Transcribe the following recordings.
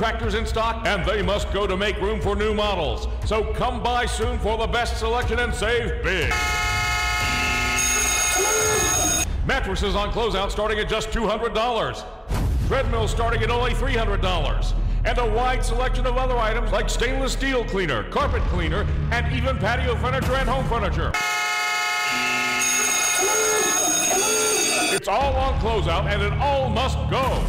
Tractors in stock, and they must go to make room for new models. So come by soon for the best selection and save big. Mattresses on closeout starting at just $200. Treadmills starting at only $300. And a wide selection of other items like stainless steel cleaner, carpet cleaner, and even patio furniture and home furniture. It's all on closeout, and it all must go.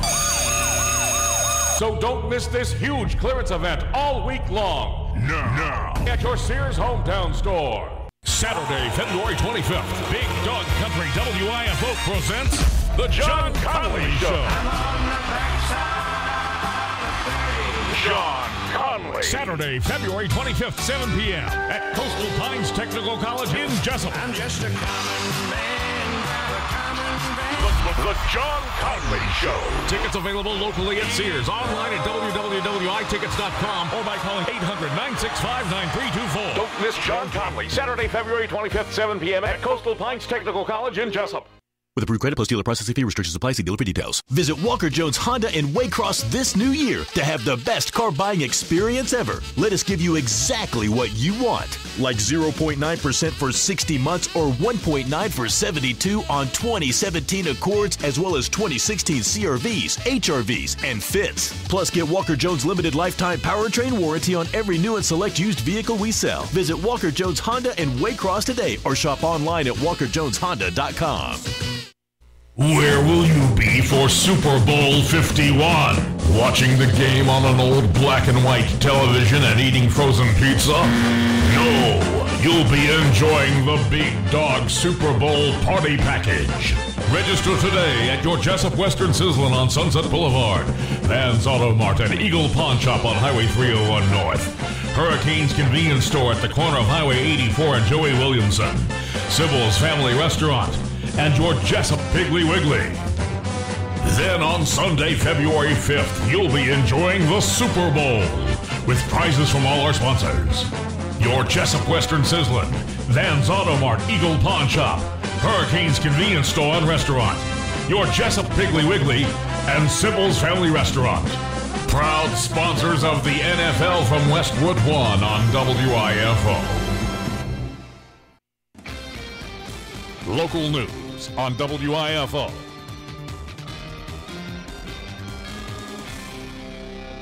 So don't miss this huge clearance event all week long. Now. At your Sears hometown store. Saturday, February 25th, Big Dog Country WIFO presents The John Conley Show. John Conley. Saturday, February 25th, 7 p.m. at Coastal Pines Technical College in Jesup. I'm just a common man, The John Conley Show. Tickets available locally at Sears, online at www.itickets.com, or by calling 800-965-9324. Don't miss John Conley, Saturday, February 25th, 7 p.m. at Coastal Pines Technical College in Jesup. With approved credit plus dealer processing fee, restrictions apply. See dealer for details. Visit Walker Jones Honda in Waycross this new year to have the best car buying experience ever. Let us give you exactly what you want. Like 0.9% for 60 months or 1.9 for 72 on 2017 Accords, as well as 2016 CRVs, HRVs, and Fits. Plus, get Walker Jones limited lifetime powertrain warranty on every new and select used vehicle we sell. Visit Walker Jones Honda in Waycross today or shop online at walkerjoneshonda.com. Where will you be for Super Bowl 51? Watching the game on an old black and white television and eating frozen pizza? No, you'll be enjoying the Big Dog Super Bowl Party Package. Register today at your Jesup Western Sizzlin' on Sunset Boulevard, Vans Auto Mart, and Eagle Pawn Shop on Highway 301 North, Hurricane's Convenience Store at the corner of Highway 84 and Joey Williamson, Sybil's Family Restaurant, and your Jesup Piggly Wiggly. Then on Sunday, February 5th, you'll be enjoying the Super Bowl with prizes from all our sponsors. Your Jesup Western Sizzlin', Vans Auto Mart, Eagle Pawn Shop, Hurricane's Convenience Store and Restaurant, your Jesup Piggly Wiggly, and Sybil's Family Restaurant. Proud sponsors of the NFL from Westwood One on WIFO. Local news on WIFO.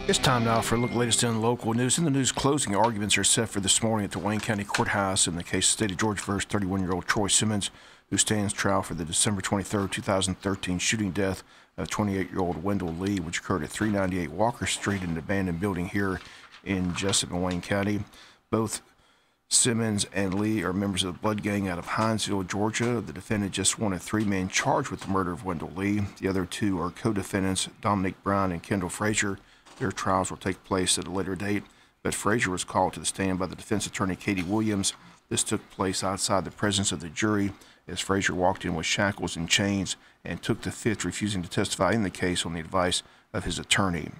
It's time now for a look at the latest in local news. In the news, closing arguments are set for this morning at the Wayne County Courthouse in the case of State of Georgia versus 31-year-old Troy Simmons, who stands trial for the December 23, 2013 shooting death of 28-year-old Wendell Lee, which occurred at 398 Walker Street in an abandoned building here in Jesup and Wayne County. Both Simmons and Lee are members of the blood gang out of Hinesville, Georgia. The defendant just one of three men charged with the murder of Wendell Lee. The other two are co-defendants, Dominic Brown and Kendall Frazier. Their trials will take place at a later date, but Frazier was called to the stand by the defense attorney, Katie Williams. This took place outside the presence of the jury as Frazier walked in with shackles and chains and took the fifth, refusing to testify in the case on the advice of his attorney.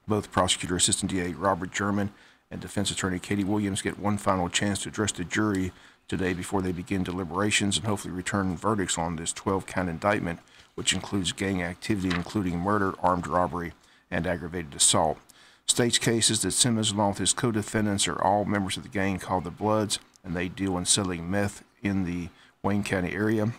Both prosecutor assistant DA Robert German and defense attorney Katie Williams get one final chance to address the jury today before they begin deliberations and hopefully return verdicts on this 12-count indictment, which includes gang activity, including murder, armed robbery, and aggravated assault. State's case is that Simmons, along with his co-defendants, are all members of the gang called the Bloods, and they deal in selling meth in the Wayne County area.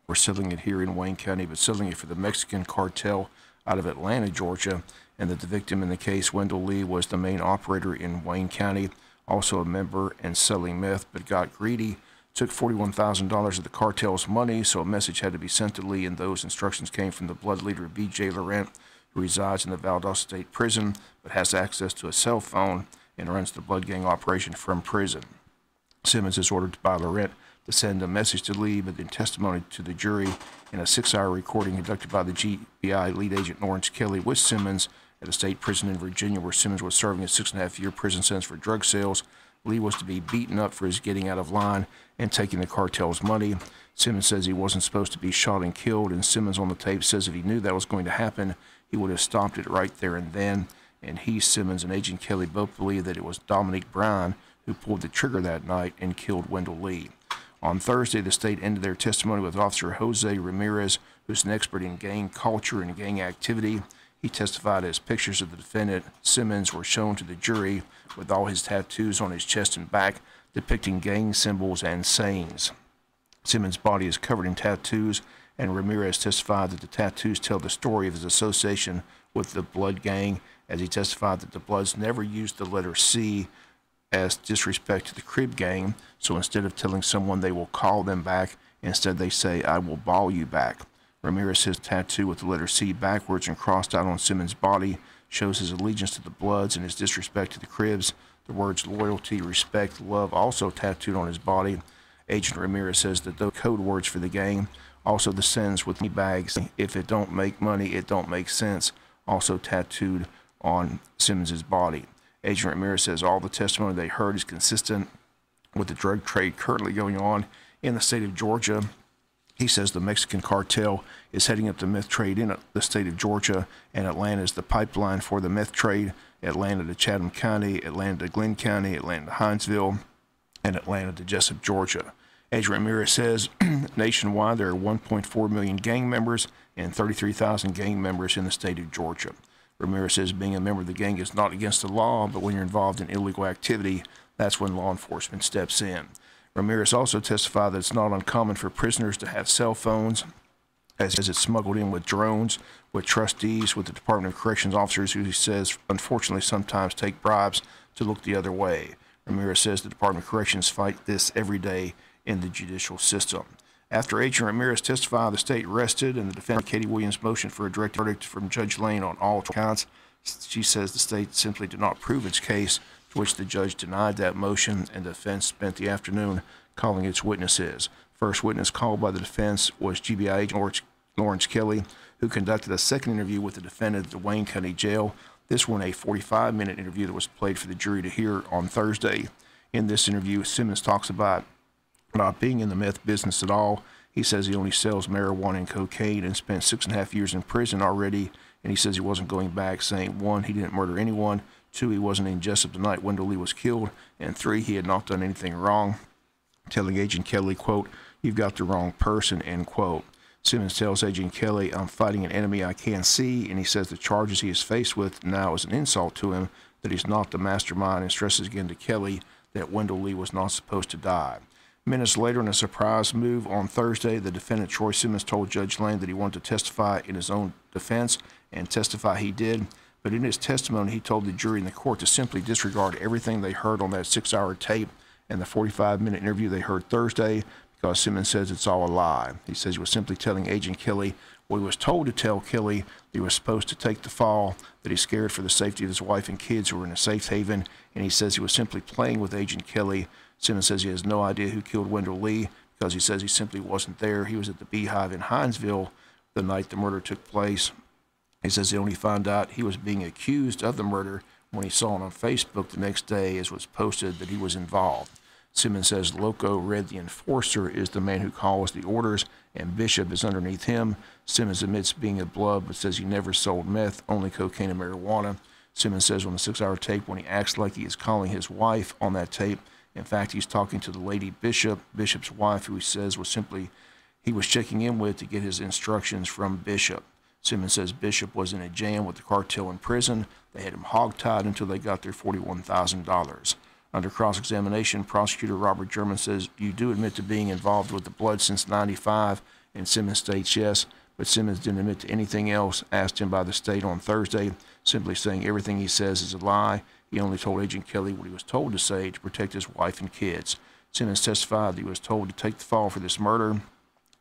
We're selling it here in Wayne County, but selling it for the Mexican cartel out of Atlanta, Georgia, and that the victim in the case, Wendell Lee, was the main operator in Wayne County, also a member and selling meth, but got greedy, took $41,000 of the cartel's money, so a message had to be sent to Lee, and those instructions came from the blood leader, B.J. Laurent, who resides in the Valdosta State Prison, but has access to a cell phone and runs the blood gang operation from prison. Simmons is ordered by Laurent to send a message to Lee, but in testimony to the jury in a 6-hour recording conducted by the GBI lead agent Lawrence Kelly with Simmons at a state prison in Virginia, where Simmons was serving a 6.5-year prison sentence for drug sales. Lee was to be beaten up for his getting out of line and taking the cartel's money. Simmons says he wasn't supposed to be shot and killed, and Simmons on the tape says if he knew that was going to happen, he would have stopped it right there and then. And he, Simmons, and Agent Kelly both believe that it was Dominic Brown who pulled the trigger that night and killed Wendell Lee. On Thursday, the state ended their testimony with Officer Jose Ramirez, who's an expert in gang culture and gang activity. He testified as pictures of the defendant, Simmons, were shown to the jury with all his tattoos on his chest and back depicting gang symbols and sayings. Simmons' body is covered in tattoos, and Ramirez testified that the tattoos tell the story of his association with the Blood Gang, as he testified that the Bloods never used the letter C as disrespect to the Crib Gang, so instead of telling someone they will call them back, instead they say, I will ball you back. Ramirez's tattoo with the letter C backwards and crossed out on Simmons' body shows his allegiance to the Bloods and his disrespect to the Cribs. The words loyalty, respect, love also tattooed on his body. Agent Ramirez says that those code words for the gang, also the sentence with me bags, if it don't make money, it don't make sense, also tattooed on Simmons' body. Agent Ramirez says all the testimony they heard is consistent with the drug trade currently going on in the state of Georgia. He says the Mexican cartel is heading up the meth trade in the state of Georgia, and Atlanta is the pipeline for the meth trade. Atlanta to Chatham County, Atlanta to Glenn County, Atlanta to Hinesville, and Atlanta to Jesup, Georgia. Agent Ramirez says nationwide there are 1.4 million gang members and 33,000 gang members in the state of Georgia. Ramirez says being a member of the gang is not against the law, but when you're involved in illegal activity, that's when law enforcement steps in. Ramirez also testified that it's not uncommon for prisoners to have cell phones, as it's smuggled in with drones, with trustees, with the Department of Corrections officers who he says unfortunately sometimes take bribes to look the other way. Ramirez says the Department of Corrections fight this every day in the judicial system. After Agent Ramirez testified, the state rested, and the defendant, Katie Williams, motioned for a direct verdict from Judge Lane on all counts. She says the state simply did not prove its case, to which the judge denied that motion, and the defense spent the afternoon calling its witnesses. First witness called by the defense was GBI agent Lawrence Kelly, who conducted a second interview with the defendant at the Wayne County Jail. This one, a 45-minute interview that was played for the jury to hear on Thursday. In this interview, Simmons talks about not being in the meth business at all. He says he only sells marijuana and cocaine and spent 6.5 years in prison already, and he says he wasn't going back, saying, 1, he didn't murder anyone, 2, he wasn't in Jesup the night Wendell Lee was killed, and 3, he had not done anything wrong, telling Agent Kelly, quote, you've got the wrong person, end quote. Simmons tells Agent Kelly, I'm fighting an enemy I can't see, and he says the charges he is faced with now is an insult to him, that he's not the mastermind, and stresses again to Kelly that Wendell Lee was not supposed to die. Minutes later, in a surprise move on Thursday, the defendant, Troy Simmons, told Judge Lane that he wanted to testify in his own defense, and testify he did. But in his testimony, he told the jury and the court to simply disregard everything they heard on that 6-hour tape and the 45-minute interview they heard Thursday, because Simmons says it's all a lie. He says he was simply telling Agent Kelly what he was told to tell Kelly, that he was supposed to take the fall, that he's scared for the safety of his wife and kids who were in a safe haven, and he says he was simply playing with Agent Kelly. Simmons says he has no idea who killed Wendell Lee, because he says he simply wasn't there. He was at the Beehive in Hinesville the night the murder took place. He says he only found out he was being accused of the murder when he saw it on Facebook the next day, as was posted that he was involved. Simmons says Loco Red the Enforcer is the man who calls the orders, and Bishop is underneath him. Simmons admits being a blood, but says he never sold meth, only cocaine and marijuana. Simmons says on the 6-hour tape, when he acts like he is calling his wife on that tape, in fact, he's talking to the lady Bishop, Bishop's wife, who he says was simply he was checking in with to get his instructions from Bishop. Simmons says Bishop was in a jam with the cartel in prison. They had him hogtied until they got their $41,000. Under cross-examination, prosecutor Robert German says, you do admit to being involved with the blood since '95, and Simmons states yes, but Simmons didn't admit to anything else asked him by the state on Thursday, simply saying everything he says is a lie. He only told Agent Kelly what he was told to say to protect his wife and kids. Simmons testified that he was told to take the fall for this murder,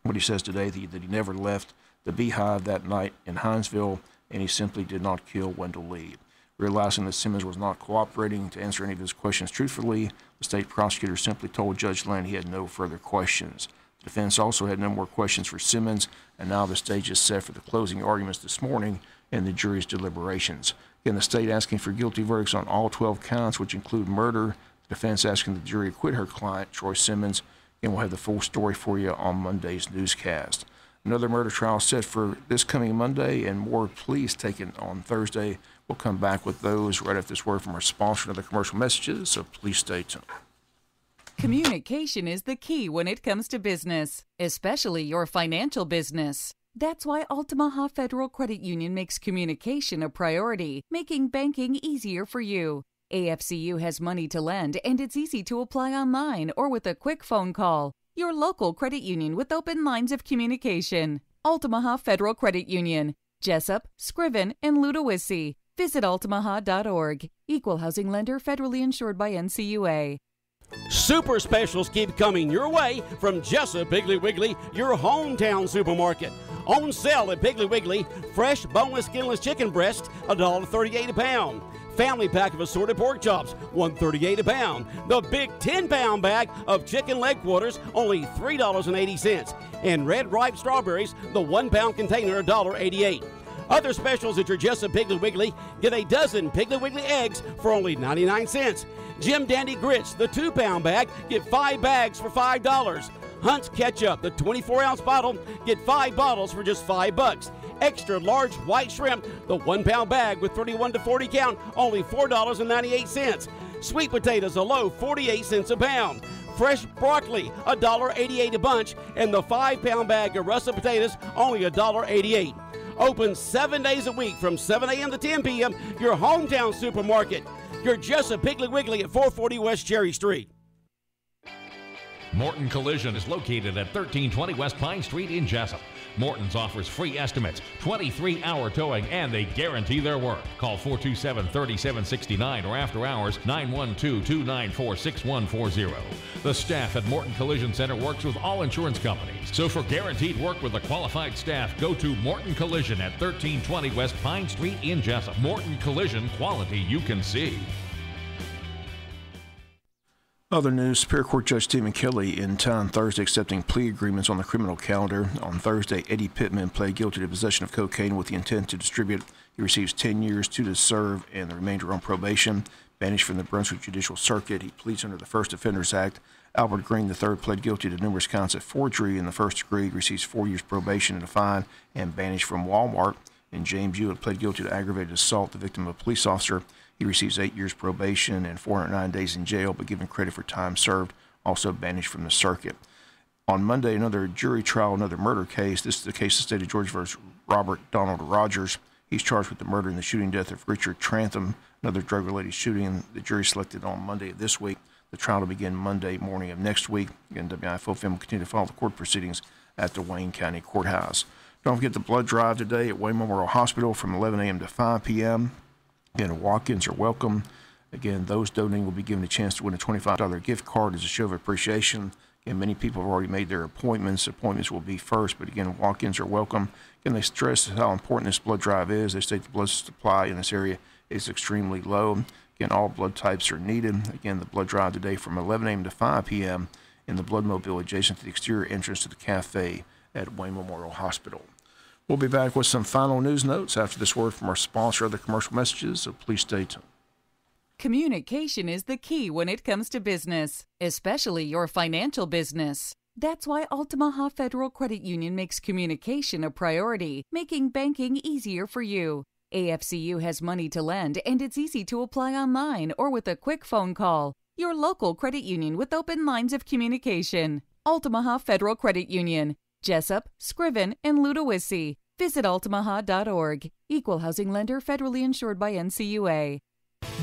but he says today that he never left the Beehive that night in Hinesville, and he simply did not kill Wendell Lee. Realizing that Simmons was not cooperating to answer any of his questions truthfully, the state prosecutor simply told Judge Lane he had no further questions. The defense also had no more questions for Simmons, and now the stage is set for the closing arguments this morning and the jury's deliberations. Again, the state asking for guilty verdicts on all 12 counts, which include murder. The defense asking the jury to acquit her client, Troy Simmons. Again, we'll have the full story for you on Monday's newscast. Another murder trial set for this coming Monday, and more pleas taken on Thursday. We'll come back with those right after this word from our sponsor and other commercial messages, so please stay tuned. Communication is the key when it comes to business, especially your financial business. That's why Altamaha Federal Credit Union makes communication a priority, making banking easier for you. AFCU has money to lend, and it's easy to apply online or with a quick phone call. Your local credit union with open lines of communication. Altamaha Federal Credit Union, Jesup, Scriven, and Ludowici. Visit altamaha.org. Equal housing lender, federally insured by NCUA. Super specials keep coming your way from Jesup Piggly Wiggly, your hometown supermarket. On sale at Piggly Wiggly, fresh boneless skinless chicken breast, $1.38 a pound. Family pack of assorted pork chops, $1.38 a pound. The big 10-pound bag of chicken leg quarters, only $3.80. And red ripe strawberries, the 1-pound container, $1.88. Other specials at your Jesup Piggly Wiggly: get a dozen Piggly Wiggly eggs for only 99 cents. Jim Dandy grits, the 2-pound bag, get 5 bags for $5. Hunt's ketchup, the 24-ounce bottle, get 5 bottles for just $5. Extra large white shrimp, the 1-pound bag with 31 to 40 count, only $4.98. Sweet potatoes, a loaf, 48 cents a pound. Fresh broccoli, $1.88 a bunch, and the 5-pound bag of russet potatoes, only $1.88. Open 7 days a week from 7 a.m. to 10 p.m. Your hometown supermarket. Your Jesup Piggly Wiggly at 440 West Cherry Street. Morton Collision is located at 1320 West Pine Street in Jesup. Morton's offers free estimates, 23-hour towing, and they guarantee their work. Call 427-3769 or after hours 912-294-6140. The staff at Morton Collision Center works with all insurance companies. So for guaranteed work with a qualified staff, go to Morton Collision at 1320 West Pine Street in Jesup. Morton Collision, quality you can see. Other news, Superior Court Judge Stephen Kelly in town Thursday accepting plea agreements on the criminal calendar. On Thursday, Eddie Pittman pled guilty to possession of cocaine with the intent to distribute. He receives 10 years, 2 to serve, and the remainder on probation. Banished from the Brunswick Judicial Circuit, he pleads under the First Offenders Act. Albert Green III pled guilty to numerous counts of forgery in the first degree, receives 4 years probation and a fine, and banished from Walmart. And James Hewitt pled guilty to aggravated assault, the victim of a police officer. He receives 8 years probation and 409 days in jail, but given credit for time served, also banished from the circuit. On Monday, another jury trial, another murder case. This is the case of State of Georgia versus Robert Donald Rogers. He's charged with the murder and the shooting death of Richard Trantham, another drug-related shooting. The jury selected on Monday of this week. The trial will begin Monday morning of next week. Again, WIFO will continue to follow the court proceedings at the Wayne County Courthouse. Don't forget the blood drive today at Wayne Memorial Hospital from 11 a.m. to 5 p.m. Again, walk-ins are welcome. Again, those donating will be given a chance to win a $25 gift card as a show of appreciation. Again, many people have already made their appointments. Appointments will be first, but again, walk-ins are welcome. Again, they stress how important this blood drive is. They state the blood supply in this area is extremely low. Again, all blood types are needed. Again, the blood drive today from 11 a.m. to 5 p.m. in the Blood Mobile adjacent to the exterior entrance to the cafe at Wayne Memorial Hospital. We'll be back with some final news notes after this word from our sponsor, other commercial messages, so please stay tuned. Communication is the key when it comes to business, especially your financial business. That's why Altamaha Federal Credit Union makes communication a priority, making banking easier for you. AFCU has money to lend, and it's easy to apply online or with a quick phone call. Your local credit union with open lines of communication. Altamaha Federal Credit Union, Jesup, Scriven, and Ludowici. Visit altamaha.org. Equal housing lender, federally insured by NCUA.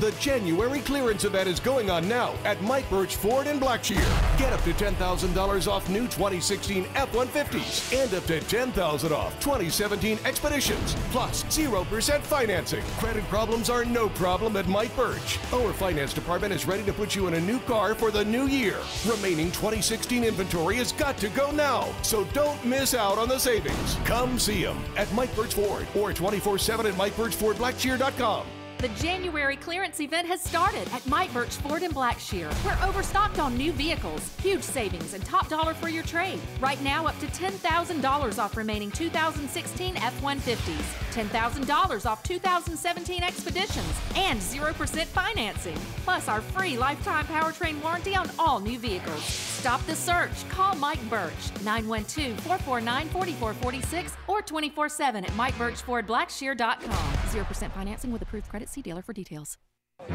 The January clearance event is going on now at Mike Birch Ford in Blackshear. Get up to $10,000 off new 2016 F-150s and up to $10,000 off 2017 Expeditions, plus 0% financing. Credit problems are no problem at Mike Birch. Our finance department is ready to put you in a new car for the new year. Remaining 2016 inventory has got to go now, so don't miss out on the savings. Come see him at Mike Birch Ford or 24/7 at MikeBirchFordBlackshear.com. The January clearance event has started at Mike Birch Ford in Blackshear. We're overstocked on new vehicles, huge savings, and top dollar for your trade. Right now, up to $10,000 off remaining 2016 F-150s, $10,000 off 2017 Expeditions, and 0% financing. Plus our free lifetime powertrain warranty on all new vehicles. Stop the search. Call Mike Birch, 912-449-4446 or 24/7 at MikeBirchFordBlackshear.com. 0% financing with approved credit. See dealer for details.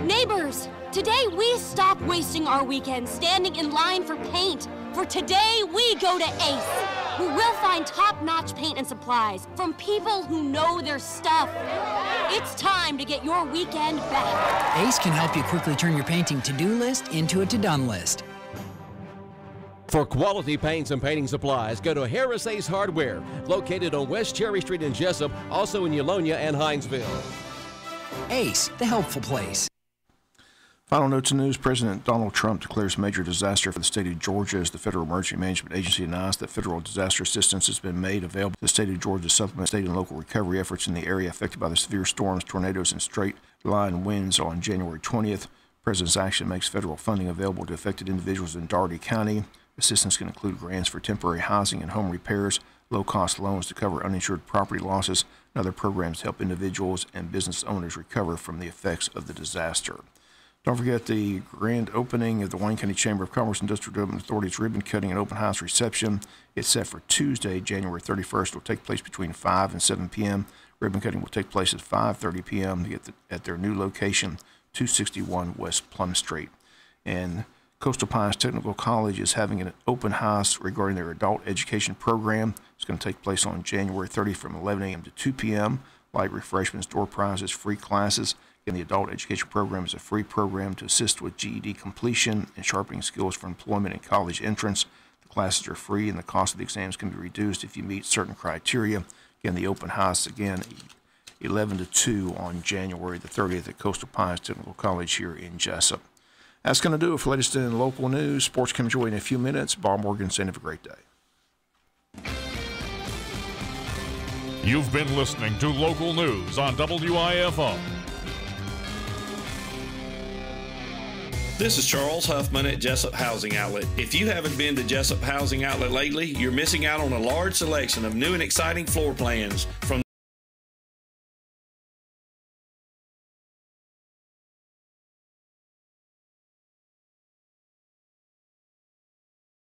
Neighbors, today we stop wasting our weekends standing in line for paint. For today, we go to Ace. where we'll find top-notch paint and supplies from people who know their stuff. It's time to get your weekend back. Ace can help you quickly turn your painting to-do list into a to-done list. For quality paints and painting supplies, go to Harris Ace Hardware, located on West Cherry Street in Jesup, also in Eulonia and Hinesville. Ace, the helpful place. Final notes in news. President Donald Trump declares major disaster for the state of Georgia as the Federal Emergency Management Agency announced that federal disaster assistance has been made available to the state of Georgia to supplement state and local recovery efforts in the area affected by the severe storms, tornadoes, and straight-line winds on January 20th. The President's action makes federal funding available to affected individuals in Dougherty County. Assistance can include grants for temporary housing and home repairs, low-cost loans to cover uninsured property losses, and other programs to help individuals and business owners recover from the effects of the disaster. Don't forget the grand opening of the Wayne County Chamber of Commerce Industrial Development Authority's ribbon cutting and open house reception. It's set for Tuesday, January 31st. It will take place between 5 and 7 p.m. Ribbon cutting will take place at 5:30 p.m. at their new location, 261 West Plum Street. And Coastal Pines Technical College is having an open house regarding their adult education program. It's going to take place on January 30th from 11 a.m. to 2 p.m. Light refreshments, door prizes, free classes. Again, the adult education program is a free program to assist with GED completion and sharpening skills for employment and college entrance. The classes are free and the cost of the exams can be reduced if you meet certain criteria. Again, the open house, again, 11 to 2 on January the 30th at Coastal Pines Technical College here in Jesup. That's going to do it for latest in local news. Sports comes your way in a few minutes. Bob Morgan saying have a great day. You've been listening to local news on WIFO. This is Charles Huffman at Jesup Housing Outlet. If you haven't been to Jesup Housing Outlet lately, you're missing out on a large selection of new and exciting floor plans from